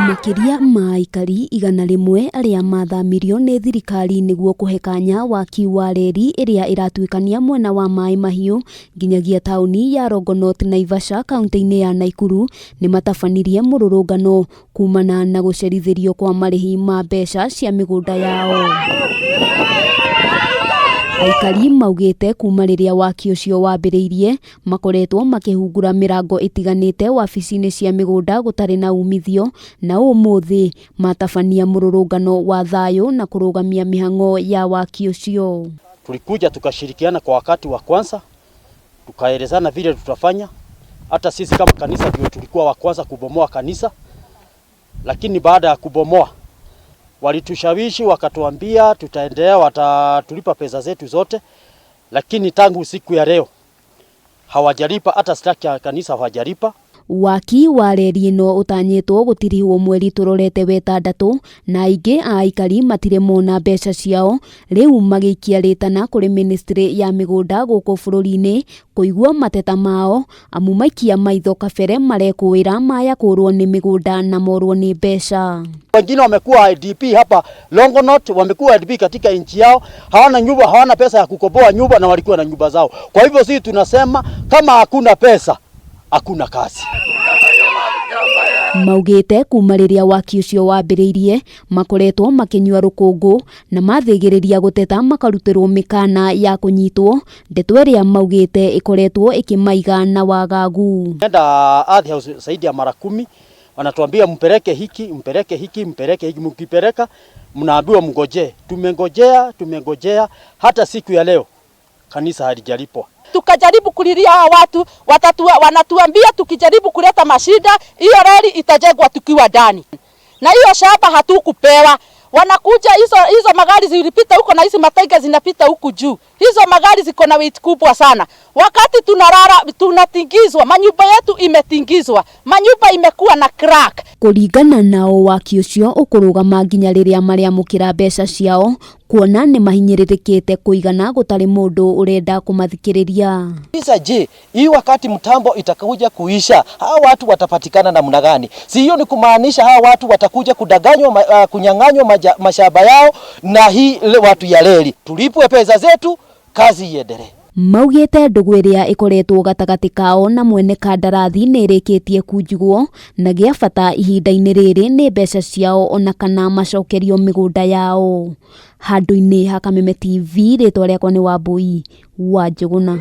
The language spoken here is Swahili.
Makiria ma aikari 100 aria mathamirio ni thirikari niguo kuhe kanya waki wa reri iria iratuikania mwena wa Maai Mahiu nginyagia tauni ya Longonot Naivasha kaunti-ini ya Nakuru nimatabanirie mururungano kuumana na gucerithirio kwa marihi ma mbeca cia migunda yao. Aikari maugite kuma riria waki ucio wambiriirie makoretwo makihungura mirango itiganite wabici-ini cia migunda gutari na umithio na umuthi matabania mururungano wa thayo na kurugamia mihango ya waki ucio. Tulikuja tukashirikiana kwa wakati wa kwanza, tukaelezana vile tutafanya. Hata sisi kama kanisa ndio tulikuwa wa kwanza kubomoa kanisa, lakini baada ya kubomoa walitushawishi wakatuambia tutaendelea, watatulipa pesa zetu zote, lakini tangu siku ya leo hawajalipa, hata staki ya kanisa hawajalipa. Waki wa reri ino utanyitwo gutirihwo mweri turorete wetandatu na aingi a aikari matire mona mbeca ciao. Riu magiikia ritaana kuri ministry ya migunda guku bururi-ini kuigua mateta mao amu maikia maitho kabere marekuira maya kurwo ni migunda na morwo ni mbeca. Wengine wamekuwa IDP hapa Longonot, wamekuwa IDP katika nchi yao, hawana nyumba, hawana pesa ya kukomboa nyumba na walikuwa na nyumba zao. Kwa hivyo sisi tunasema kama hakuna pesa hakuna kazi. Maugite kuma riria waki ucio wambiriirie makoretwo makinyua rukungu na mathigiriria guteta makarutirwo mikana ya kunyitwo. Ndeto iria maugite ikoretwo ikimaiga na wagagu. Nenda Earth House zaidi ya mara 10 wanatuambia mpeleke hiki, mpeleke hiki, mpeleke hiki. Mkipeleka mnaambiwa mngojee. Tumengojea hata siku ya leo kanisa halijalipwa. Tukajaribu kuliria watu, wanatuambia tukijaribu kuleta mashida, hiyo reri itajengwa tukiwa ndani. Na hiyo shamba hatukupewa. Wanakuja hizo magari zilipita huko na hizo mataiga zinapita huku juu. Hizo magari ziko na weight kubwa sana. Wakati tunarara tunatingizwa, manyumba yetu imetingizwa. Manyumba imekuwa na crack. Kuringana nao waki ucio ukurugama nginya riria mariamukira mbeca ciao kuona ni mahinyiririkite kuigana gutari mundu urenda kumathikiriria. Sasa je, hii wakati mtambo itakuja kuisha, hawa watu watapatikana namna gani? Si hiyo ni kumaanisha hawa watu watakuja kudanganywa, kunyang'anywa mashamba yao na hii watu ya reri. Tulipwe pesa zetu, kazi iendelee. Maugite ndugu iria ikoretwo gatagati kao na mwene kandarathi ni irikitie kunjugwo na gia bata ihinda-ini riri ni mbeca ciao ona kana macokerio migunda yao. Handu-ini ha Kameme TV ritwa riakwa ni Wambui wa Njuguna.